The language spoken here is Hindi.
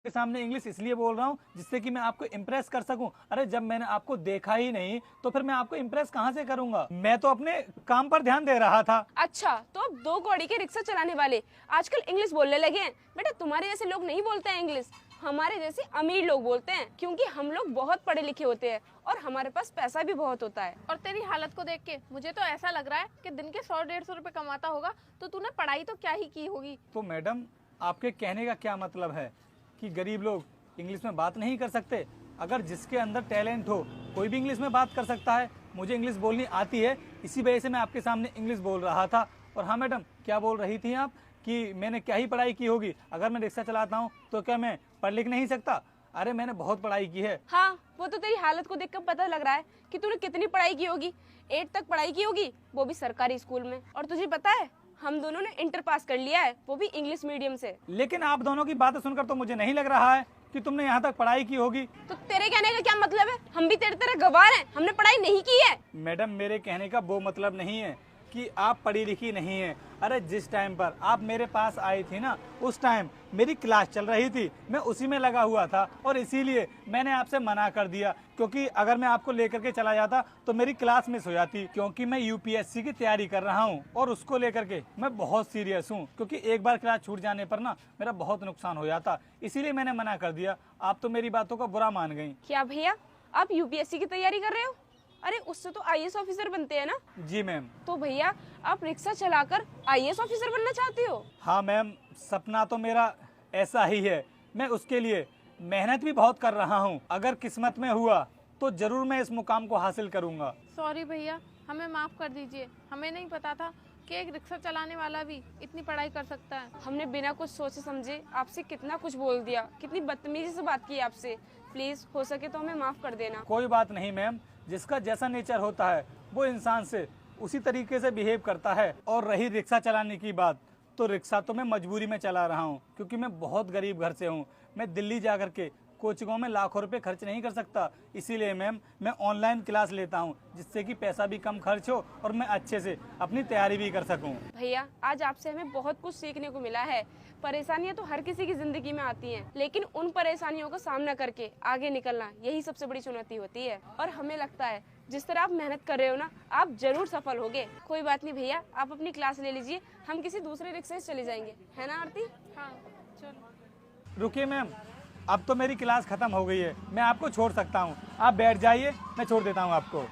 के सामने इंग्लिश इसलिए बोल रहा हूँ जिससे कि मैं आपको इम्प्रेस कर सकूं। अरे जब मैंने आपको देखा ही नहीं तो फिर मैं आपको इम्प्रेस कहाँ से करूंगा। मैं तो अपने काम पर ध्यान दे रहा था। अच्छा, तो अब दो कौड़ी के रिक्शा चलाने वाले आजकल इंग्लिश बोलने लगे हैं। बेटा तुम्हारे जैसे लोग नहीं बोलते हैं इंग्लिश, हमारे जैसे अमीर लोग बोलते हैं, क्योंकि हम लोग बहुत पढ़े लिखे होते हैं और हमारे पास पैसा भी बहुत होता है। और तेरी हालत को देख के मुझे तो ऐसा लग रहा है कि दिन के 100-150 रुपए कमाता होगा, तो तूने पढ़ाई तो क्या ही की होगी। तो मैडम आपके कहने का क्या मतलब है कि गरीब लोग इंग्लिश में बात नहीं कर सकते? अगर जिसके अंदर टैलेंट हो कोई भी इंग्लिश में बात कर सकता है। मुझे इंग्लिश बोलनी आती है, इसी वजह से मैं आपके सामने इंग्लिश बोल रहा था। और हाँ मैडम, क्या बोल रही थी आप कि मैंने क्या ही पढ़ाई की होगी? अगर मैं रिक्शा चलाता हूँ तो क्या मैं पढ़ लिख नहीं सकता? अरे मैंने बहुत पढ़ाई की है। हाँ, वो तो तेरी हालत को देखकर पता लग रहा है कि तूने कितनी पढ़ाई की होगी। 8 तक पढ़ाई की होगी, वो भी सरकारी स्कूल में। और तुझे पता है हम दोनों ने इंटर पास कर लिया है, वो भी इंग्लिश मीडियम से। लेकिन आप दोनों की बातें सुनकर तो मुझे नहीं लग रहा है कि तुमने यहाँ तक पढ़ाई की होगी। तो तेरे कहने का क्या मतलब है? हम भी तेरे तरह गवार हैं, हमने पढ़ाई नहीं की है। मैडम मेरे कहने का वो मतलब नहीं है कि आप पढ़ी लिखी नहीं है। अरे जिस टाइम पर आप मेरे पास आई थी ना, उस टाइम मेरी क्लास चल रही थी, मैं उसी में लगा हुआ था और इसीलिए मैंने आपसे मना कर दिया, क्योंकि अगर मैं आपको लेकर के चला जाता तो मेरी क्लास मिस हो जाती। क्योंकि मैं यूपीएससी की तैयारी कर रहा हूँ और उसको लेकर के मैं बहुत सीरियस हूँ, क्योंकि एक बार क्लास छूट जाने पर ना मेरा बहुत नुकसान हो जाता, इसीलिए मैंने मना कर दिया। आप तो मेरी बातों का बुरा मान गई। क्या भैया आप यूपीएससी की तैयारी कर रहे हो? अरे उससे तो आईएएस ऑफिसर बनते हैं ना। जी मैम। तो भैया आप रिक्शा चलाकर आईएएस ऑफिसर बनना चाहते हो? हाँ मैम, सपना तो मेरा ऐसा ही है। मैं उसके लिए मेहनत भी बहुत कर रहा हूँ। अगर किस्मत में हुआ तो जरूर मैं इस मुकाम को हासिल करूँगा। सॉरी भैया, हमें माफ कर दीजिए, हमें नहीं पता था कि एक रिक्शा चलाने वाला भी इतनी पढ़ाई कर सकता है। हमने बिना कुछ सोचे समझे आपसे कितना कुछ बोल दिया, कितनी बदतमीजी से बात की आपसे। प्लीज हो सके तो हमें माफ कर देना। कोई बात नहीं मैम, जिसका जैसा नेचर होता है वो इंसान से उसी तरीके से बिहेव करता है। और रही रिक्शा चलाने की बात, तो रिक्शा तो मैं मजबूरी में चला रहा हूँ, क्योंकि मैं बहुत गरीब घर से हूँ। मैं दिल्ली जा कर के कोचिंगों में लाखों रुपए खर्च नहीं कर सकता, इसीलिए मैम मैं ऑनलाइन क्लास लेता हूँ, जिससे कि पैसा भी कम खर्च हो और मैं अच्छे से अपनी तैयारी भी कर सकूँ। भैया आज आपसे हमें बहुत कुछ सीखने को मिला है। परेशानियां तो हर किसी की जिंदगी में आती हैं, लेकिन उन परेशानियों का सामना करके आगे निकलना यही सबसे बड़ी चुनौती होती है। और हमें लगता है जिस तरह आप मेहनत कर रहे हो ना, आप जरूर सफल होगे। कोई बात नहीं भैया, आप अपनी क्लास ले लीजिए, हम किसी दूसरे रिक्शे से चले जाएंगे, है ना आरती? हाँ चलो। रुकिए मैम, अब तो मेरी क्लास खत्म हो गई है, मैं आपको छोड़ सकता हूँ। आप बैठ जाइए, मैं छोड़ देता हूँ आपको।